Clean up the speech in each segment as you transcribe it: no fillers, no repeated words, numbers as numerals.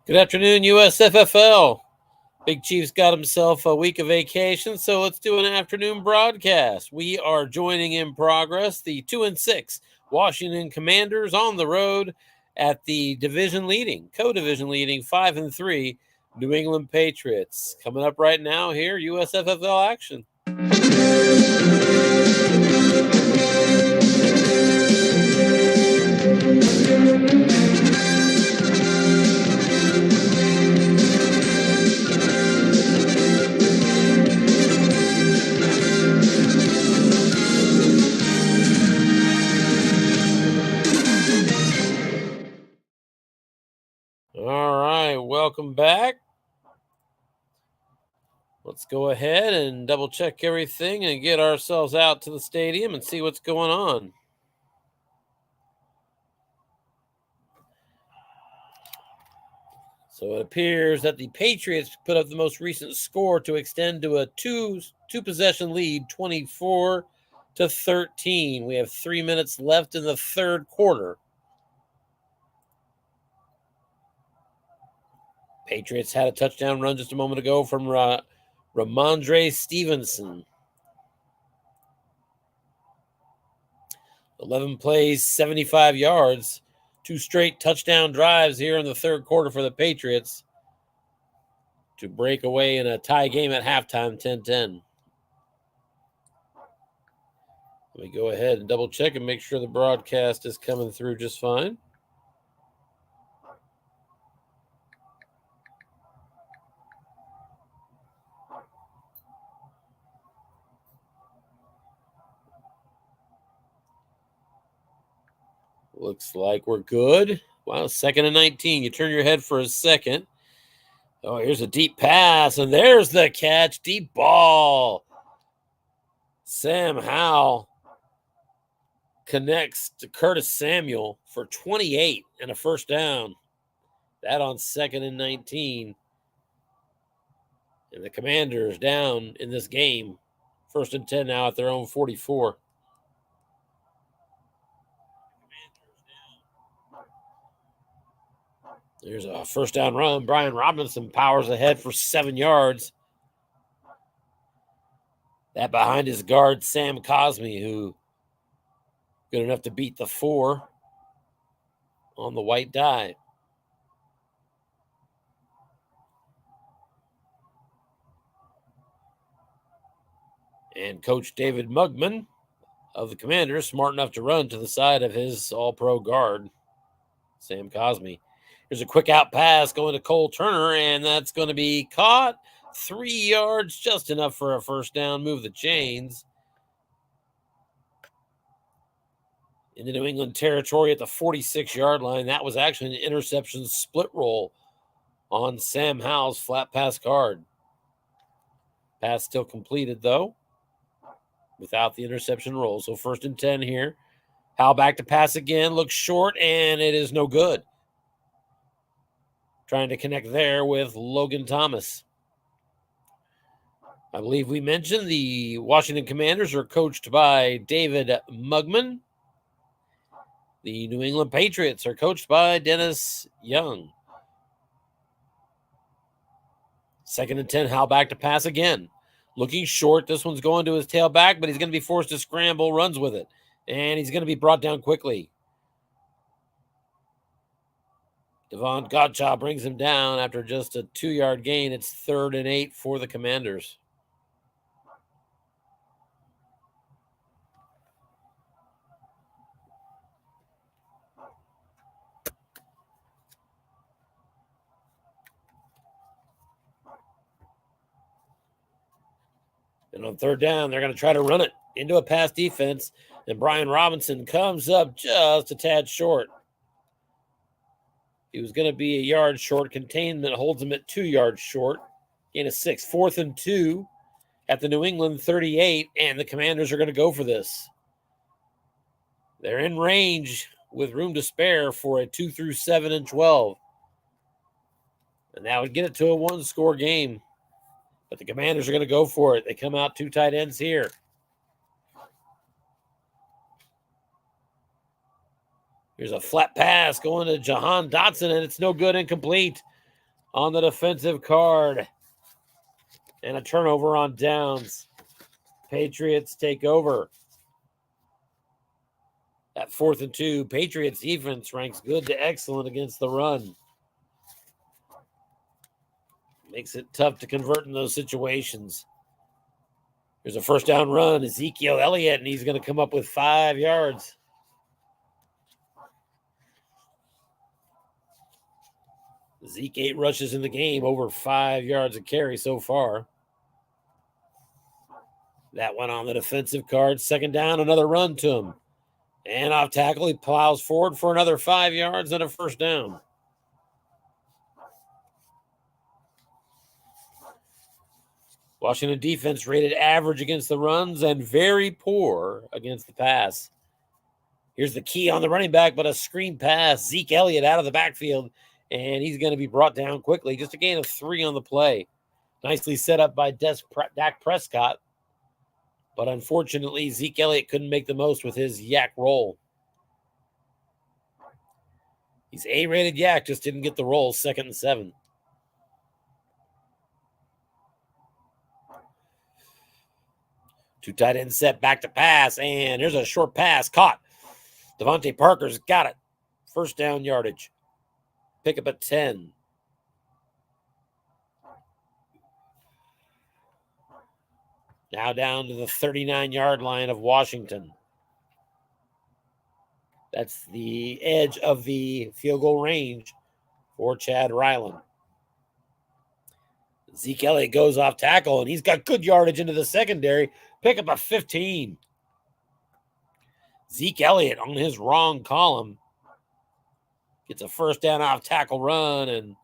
Good afternoon, USFFL. Big Chief's got himself a week of vacation, so let's do an afternoon broadcast. We are joining in progress the 2-6 Washington Commanders on the road at the co-division leading 5-3 New England Patriots. Coming up right now here, USFFL action. All right, welcome back. Let's go ahead and double check everything and get ourselves out to the stadium and see what's going on. So it appears that the Patriots put up the most recent score to extend to a two possession lead, 24-13. We have 3 minutes left in the third quarter. Patriots had a touchdown run just a moment ago from Ramondre Stevenson. 11 plays, 75 yards. 2 straight touchdown drives here in the third quarter for the Patriots to break away in a tie game at halftime, 10-10. Let me go ahead and double check and make sure the broadcast is coming through just fine. Looks like we're good. Wow, 2nd and 19. You turn your head for a second. Oh, here's a deep pass, and there's the catch. Deep ball. Sam Howell connects to Curtis Samuel for 28 and a first down. That on 2nd and 19. And the Commanders down in this game. 1st and 10 now at their own 44. There's a first down run. Brian Robinson powers ahead for 7 yards. That behind his guard, Sam Cosme, who good enough to beat the 4 on the white die. And Coach David Mugman of the Commanders, smart enough to run to the side of his all-pro guard, Sam Cosme. Here's a quick out pass going to Cole Turner, and that's going to be caught. 3 yards, just enough for a first down. Move the chains. In the New England territory at the 46-yard line. That was actually an interception split roll on Sam Howell's flat pass guard. Pass still completed, though, without the interception roll. So 1st and 10 here. Howell back to pass again. Looks short, and it is no good. Trying to connect there with Logan Thomas. I believe we mentioned the Washington Commanders are coached by David Mugman. The New England Patriots are coached by Dennis Young. 2nd and 10, Howell back to pass again. Looking short. This one's going to his tailback, but he's going to be forced to scramble, runs with it. And he's going to be brought down quickly. Devon Godchaux brings him down after just a 2-yard gain. It's 3rd and 8 for the Commanders. And on 3rd down, they're going to try to run it into a pass defense. And Brian Robinson comes up just a tad short. He was going to be a yard short. Containment holds him at 2 yards short. Gain of 6. 4th and 2 at the New England 38. And the Commanders are going to go for this. They're in range with room to spare for a 2 through 7 and 12. And that would get it to a 1-score game. But the Commanders are going to go for it. They come out 2 tight ends here. Here's a flat pass going to Jahan Dotson, and it's no good, incomplete. on the defensive card. And a turnover on downs. Patriots take over. At 4th and 2, Patriots defense ranks good to excellent against the run. Makes it tough to convert in those situations. There's a first down run, Ezekiel Elliott, and he's going to come up with 5 yards. Zeke 8 rushes in the game, over 5 yards a carry so far. That one on the defensive card. Second down, another run to him. And off tackle, he plows forward for another 5 yards and a first down. Washington defense rated average against the runs and very poor against the pass. Here's the key on the running back, but a screen pass. Zeke Elliott out of the backfield, and he's going to be brought down quickly. Just a gain of 3 on the play. Nicely set up by Dak Prescott. But unfortunately, Zeke Elliott couldn't make the most with his yak roll. He's A-rated yak, just didn't get the roll. 2nd and 7. Two tight ends set, back to pass, and there's a short pass caught. Devontae Parker's got it. First down yardage. Pick up at 10. Now down to the 39-yard line of Washington. That's the edge of the field goal range for Chad Ryland. Zeke Elliott goes off tackle, and he's got good yardage into the secondary. Pick up a 15. Zeke Elliott on his wrong column gets a first down off tackle run and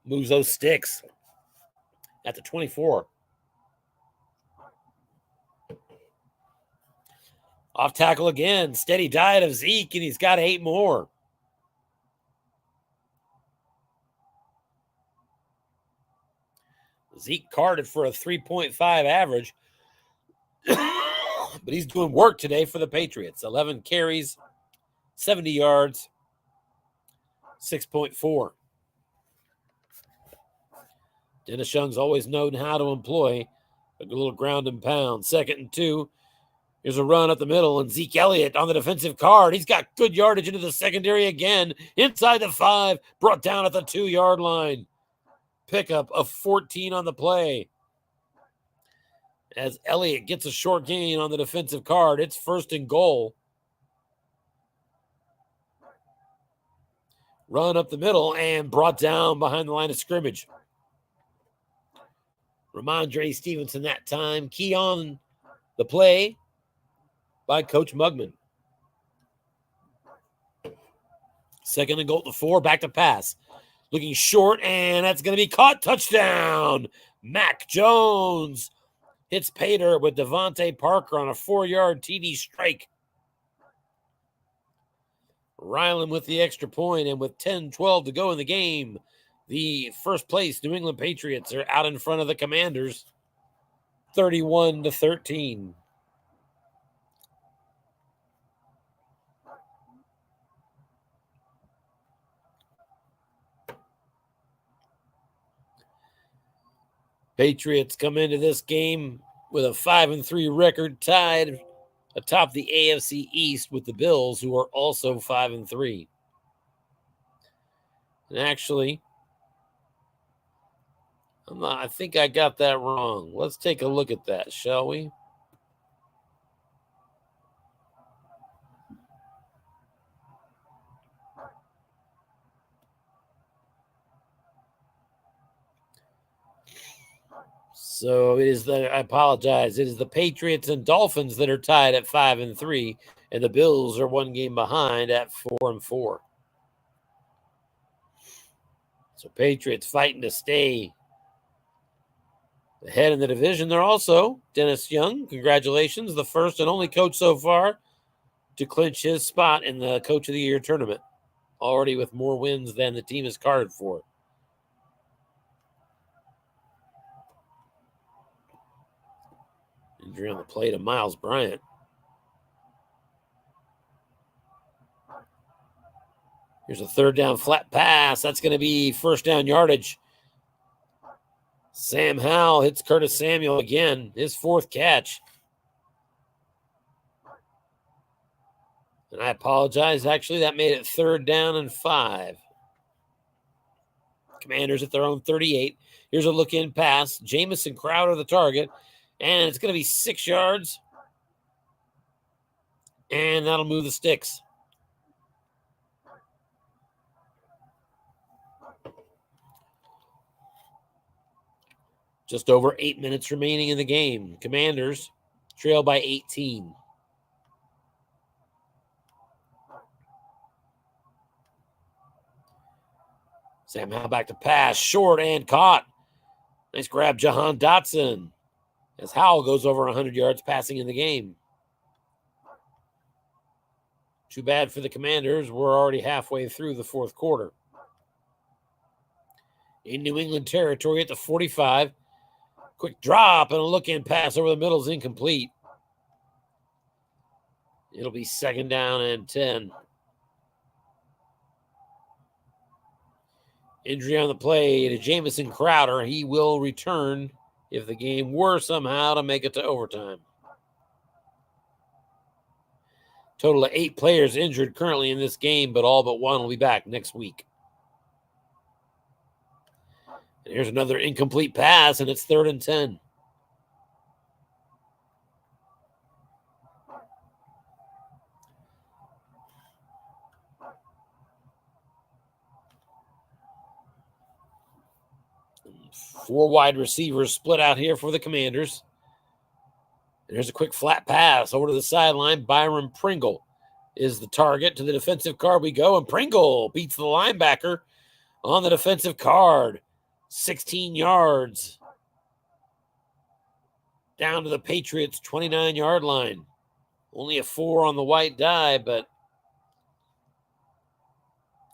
moves those sticks at the 24. Off tackle again. Steady diet of Zeke, and he's got 8 more. Zeke carded for a 3.5 average, but he's doing work today for the Patriots. 11 carries, 70 yards, 6.4. Dennis Young's always known how to employ a little ground and pound. 2nd and 2. Here's a run up the middle, and Zeke Elliott on the defensive card. He's got good yardage into the secondary again. Inside the 5, brought down at the 2-yard line. Pickup of 14 on the play. As Elliott gets a short gain on the defensive card, it's 1st and goal. Run up the middle and brought down behind the line of scrimmage. Ramondre Stevenson that time. Key on the play by Coach Mugman. 2nd and goal to 4, back to pass. Looking short, and that's going to be caught. Touchdown. Mac Jones hits Pater with Devontae Parker on a 4-yard TD strike. Ryland with the extra point, and with 10-12 to go in the game, the first place New England Patriots are out in front of the Commanders, 31-13. Patriots come into this game with a 5-3 record, tied atop the AFC East with the Bills, who are also 5-3. And actually, I think I got that wrong. Let's take a look at that, shall we? So it is I apologize. It is the Patriots and Dolphins that are tied at 5-3, and the Bills are 1 game behind at 4-4. So Patriots fighting to stay ahead in the division. They're also Dennis Young. Congratulations, the first and only coach so far to clinch his spot in the Coach of the Year tournament, already with more wins than the team is carded for. Injury on the play to Miles Bryant. Here's a third down flat pass. That's going to be first down yardage. Sam Howell hits Curtis Samuel again, his fourth catch. And I apologize. Actually, that made it third down and 5. Commanders at their own 38. Here's a look-in pass. Jamison Crowder the target. And it's going to be 6 yards. And that'll move the sticks. Just over 8 minutes remaining in the game. Commanders trail by 18. Sam Howell back to pass. Short and caught. Nice grab, Jahan Dotson. As Howell goes over 100 yards passing in the game. Too bad for the Commanders. We're already halfway through the fourth quarter. In New England territory at the 45. Quick drop and a look-in pass over the middle is incomplete. It'll be second down and 10. Injury on the play to Jamison Crowder. He will return if the game were somehow to make it to overtime. Total of 8 players injured currently in this game, but all but one will be back next week. And here's another incomplete pass, and it's third and 10. Four wide receivers split out here for the Commanders. And here's a quick flat pass over to the sideline. Byron Pringle is the target. To the defensive card we go, and Pringle beats the linebacker on the defensive card. 16 yards. Down to the Patriots' 29-yard line. Only a 4 on the white die, but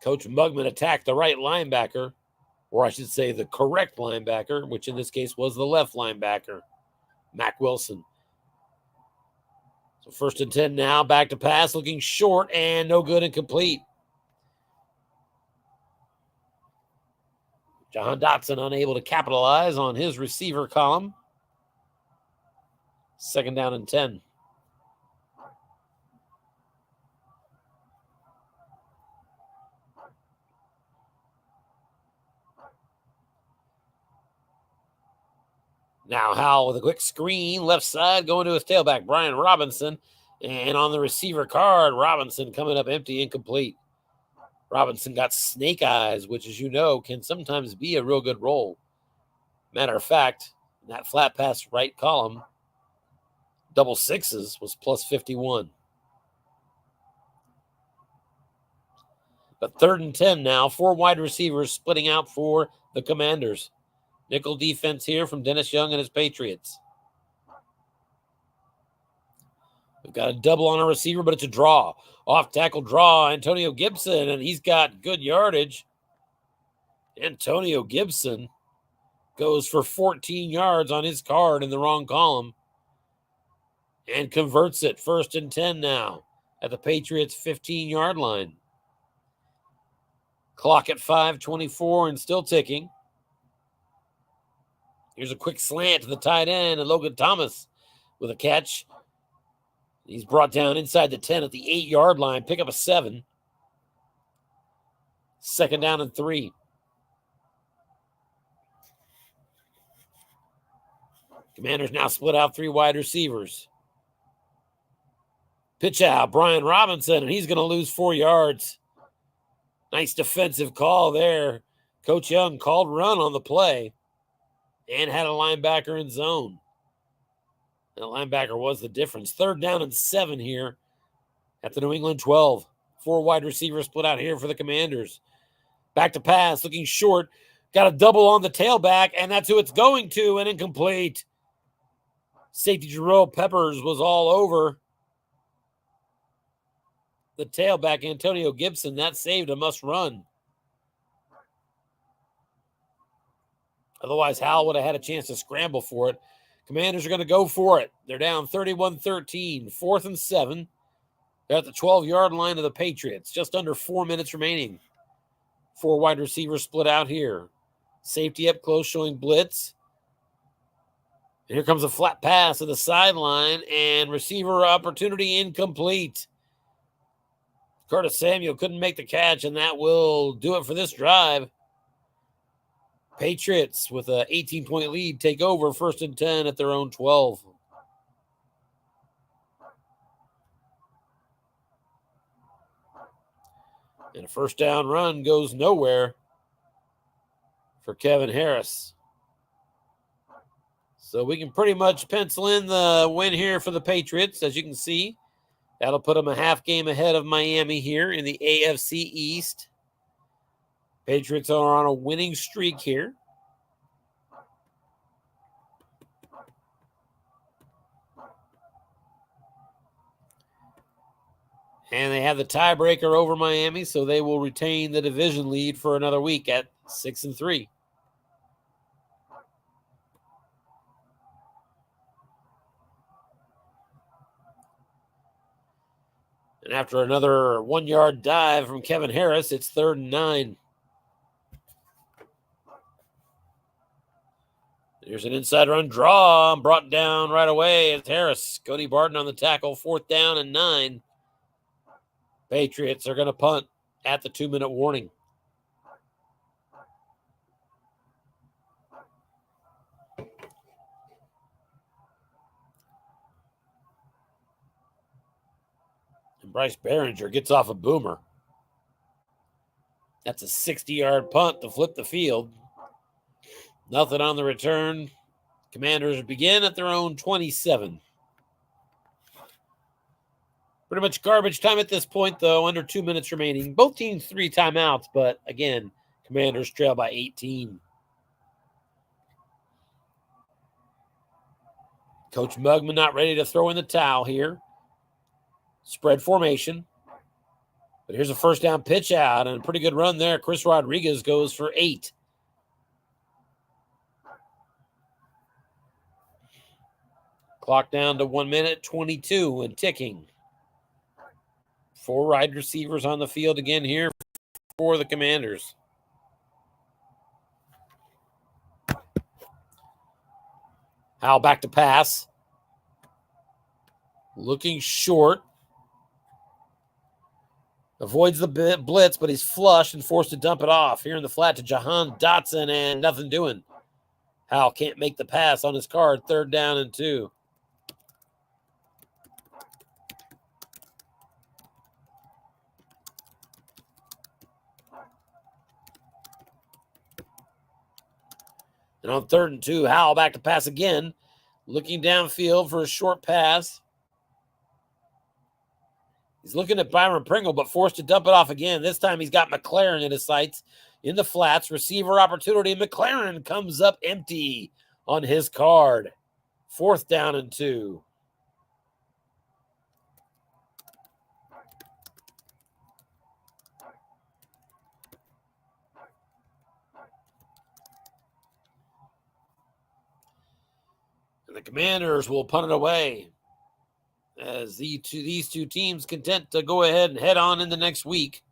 Coach Mugman attacked the right linebacker, or I should say the correct linebacker, which in this case was the left linebacker, Mack Wilson. So first and 10 now, back to pass, looking short and no good and complete. Jahan Dotson unable to capitalize on his receiver column. Second down and 10. Now Howell with a quick screen, left side, going to his tailback, Brian Robinson. And on the receiver card, Robinson coming up empty, incomplete. Robinson got snake eyes, which, as you know, can sometimes be a real good roll. Matter of fact, that flat pass right column, double sixes, was plus 51. But third and 10 now, 4 wide receivers splitting out for the Commanders. Nickel defense here from Dennis Young and his Patriots. We've got a double on a receiver, but it's a draw. Off tackle draw, Antonio Gibson, and he's got good yardage. Antonio Gibson goes for 14 yards on his card in the wrong column and converts it. First and 10 now at the Patriots' 15-yard line. Clock at 5:24 and still ticking. Here's a quick slant to the tight end, and Logan Thomas with a catch. He's brought down inside the 10 at the 8-yard line. Pick up a 7. Second down and 3. Commanders now split out 3 wide receivers. Pitch out, Brian Robinson, and he's going to lose 4 yards. Nice defensive call there. Coach Young called run on the play and had a linebacker in zone. And the linebacker was the difference. Third down and 7 here at the New England 12. 4 wide receivers split out here for the Commanders. Back to pass, looking short. Got a double on the tailback, and that's who it's going to, and incomplete. Safety Jerome Peppers was all over the tailback, Antonio Gibson. That saved a must run. Otherwise, Howell would have had a chance to scramble for it. Commanders are going to go for it. They're down 31-13, 4th and 7 They're at the 12-yard line of the Patriots. Just under 4 minutes remaining. 4 wide receivers split out here. Safety up close showing blitz. And here comes a flat pass to the sideline, and receiver opportunity incomplete. Curtis Samuel couldn't make the catch, and that will do it for this drive. Patriots with an 18-point lead take over 1st and 10 at their own 12. And a first down run goes nowhere for Kevin Harris. So we can pretty much pencil in the win here for the Patriots, as you can see. That'll put them a half game ahead of Miami here in the AFC East. Patriots are on a winning streak here. And they have the tiebreaker over Miami, so they will retain the division lead for another week at 6-3. And after another 1-yard dive from Kevin Harris, it's 3rd and 9. Here's an inside run draw, brought down right away. It's Harris. Cody Barton on the tackle, 4th down and 9. Patriots are going to punt at the 2-minute warning. And Bryce Behringer gets off a boomer. That's a 60-yard punt to flip the field. Nothing on the return. Commanders begin at their own 27. Pretty much garbage time at this point, though. Under 2 minutes remaining. Both teams 3 timeouts, but again, Commanders trail by 18. Coach Mugman not ready to throw in the towel here. Spread formation. But here's a first down pitch out and a pretty good run there. Chris Rodriguez goes for 8. Clock down to 1 minute 22 and ticking. 4 wide receivers on the field again here for the Commanders. Howell back to pass. Looking short. Avoids the blitz, but he's flushed and forced to dump it off. Here in the flat to Jahan Dotson, and nothing doing. Howell can't make the pass on his card. 3rd down and 2. And on 3rd and 2, Howell back to pass again. Looking downfield for a short pass. He's looking at Byron Pringle, but forced to dump it off again. This time he's got McLaren in his sights in the flats. Receiver opportunity. McLaren comes up empty on his card. 4th down and 2. And the Commanders will punt it away as these two teams content to go ahead and head on into next week.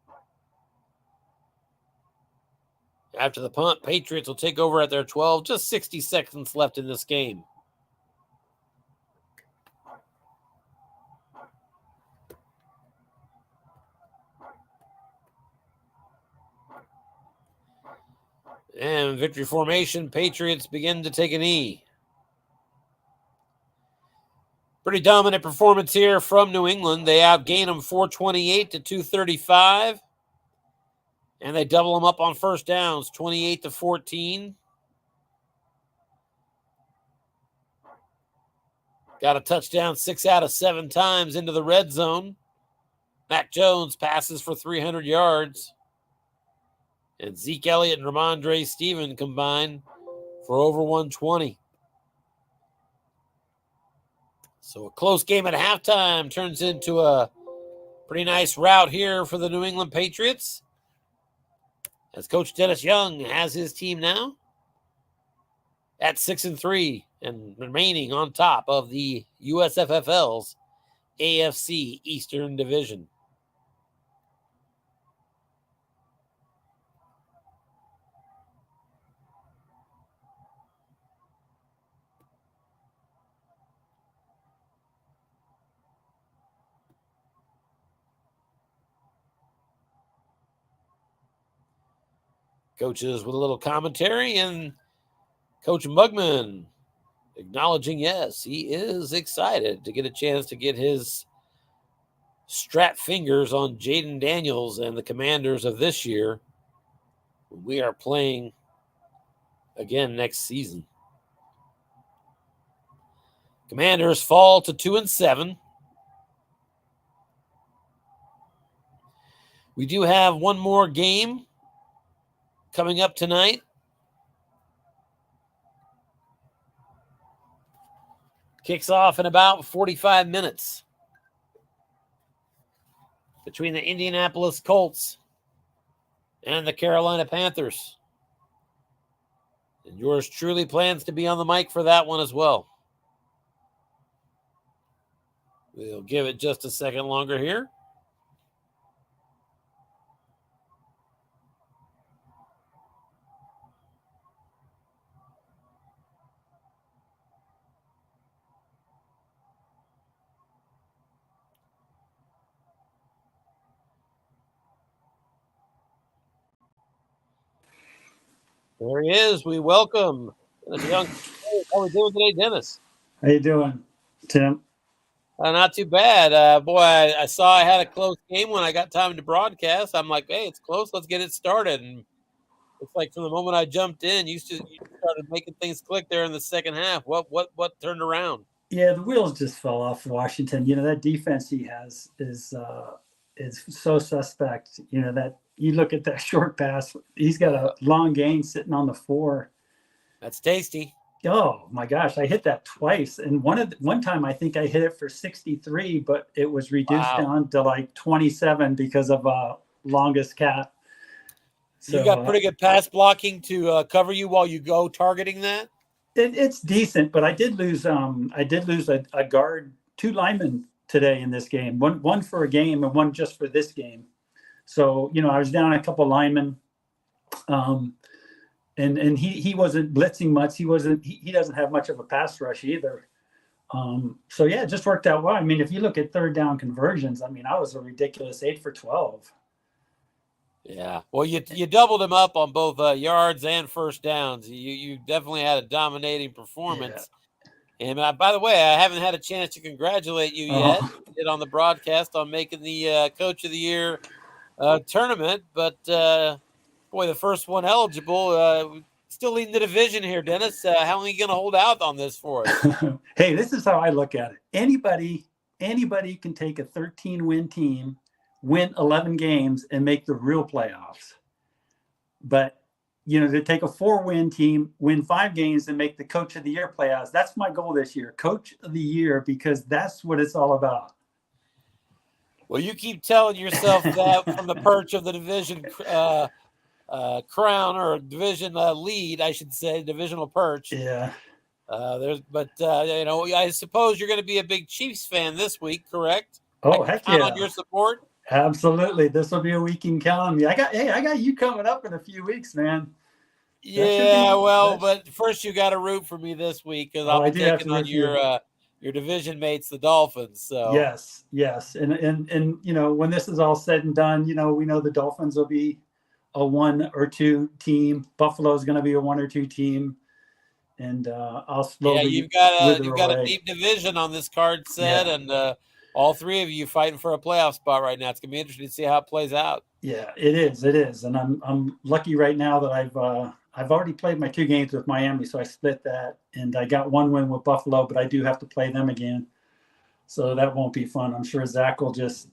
After the punt, Patriots will take over at their 12. Just 60 seconds left in this game. And victory formation, Patriots begin to take a knee. Pretty dominant performance here from New England. They outgain them 428 to 235. And they double them up on first downs, 28 to 14. Got a touchdown 6 out of 7 times into the red zone. Mac Jones passes for 300 yards. And Zeke Elliott and Ramondre Steven combine for over 120. So a close game at halftime turns into a pretty nice rout here for the New England Patriots. As Coach Dennis Young has his team now at 6-3 and remaining on top of the USFFL's AFC Eastern Division. Coaches with a little commentary, and Coach Mugman acknowledging, yes, he is excited to get a chance to get his strap fingers on Jaden Daniels and the Commanders of this year. We are playing again next season. Commanders fall to 2-7. We do have one more game coming up tonight. Kicks off in about 45 minutes between the Indianapolis Colts and the Carolina Panthers. And yours truly plans to be on the mic for that one as well. We'll give it just a second longer here. There he is. We welcome Dennis Young. How are we doing today, Dennis? How you doing, Tim? Not too bad. Boy, I saw I had a close game when I got time to broadcast. I'm like, hey, it's close. Let's get it started. And it's like from the moment I jumped in, you started making things click there in the second half. What turned around? Yeah, the wheels just fell off Washington. That defense he has is so suspect. That you look at that short pass, he's got a long gain sitting on the 4. That's tasty. Oh my gosh, I hit that twice, and one time I think I hit it for 63, but it was reduced down to like 27 because of longest cap. So you got pretty good pass blocking to cover you while you go targeting that. It's decent, but I did lose a guard, 2 linemen today in this game. One for a game and one just for this game. So I was down a couple linemen. And he wasn't blitzing much. He doesn't have much of a pass rush either. So yeah, it just worked out well. I mean, if you look at third down conversions, I was a ridiculous 8 for 12. Yeah. Well, you doubled him up on both yards and first downs. You definitely had a dominating performance. Yeah. And by the way, I haven't had a chance to congratulate you yet. You did on the broadcast on making the Coach of the Year tournament, but boy, the first one eligible. Still leading the division here, Dennis. How long are you going to hold out on this for us? Hey, this is how I look at it. Anybody can take a 13-win team, win 11 games, and make the real playoffs. But, to take a 4-win team, win 5 games, and make the Coach of the Year playoffs, that's my goal this year. Coach of the Year, because that's what it's all about. Well, you keep telling yourself that from the perch of the division crown or division lead, I should say, divisional perch. Yeah. I suppose you're going to be a big Chiefs fan this week, correct? Oh, heck yeah! On your support. Absolutely, this will be a week in calendar. I got you coming up in a few weeks, man. Yeah, but first you got to root for me this week because I'll be taking on your division mates, the Dolphins. So yes, and when this is all said and done, we know the Dolphins will be a 1 or 2 team. Buffalo is going to be a 1 or 2 team, and I'll slowly. Yeah, you've got a deep division on this card set, and all 3 of you fighting for a playoff spot right now. It's going to be interesting to see how it plays out. Yeah, it is, and I'm lucky right now that I've already played my 2 games with Miami, so I split that, and I got 1 win with Buffalo, but I do have to play them again. So that won't be fun. I'm sure Zach will just,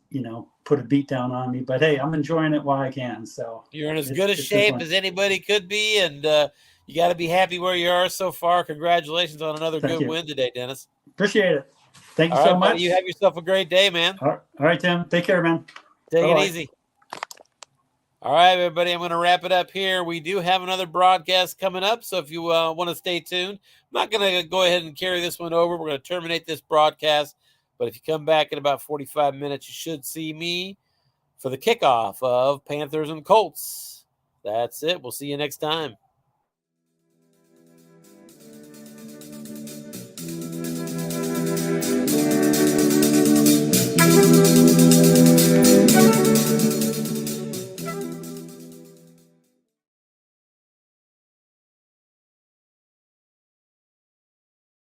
put a beat down on me. But, hey, I'm enjoying it while I can. So you're in as good a shape as anybody could be, and you got to be happy where you are so far. Congratulations on another good win today, Dennis. Appreciate it. Thank you so much. Buddy, you have yourself a great day, man. All right, Tim. Take care, man. Take it easy. All right, everybody, I'm going to wrap it up here. We do have another broadcast coming up, so if you want to stay tuned, I'm not going to go ahead and carry this one over. We're going to terminate this broadcast. But if you come back in about 45 minutes, you should see me for the kickoff of Panthers and Colts. That's it. We'll see you next time.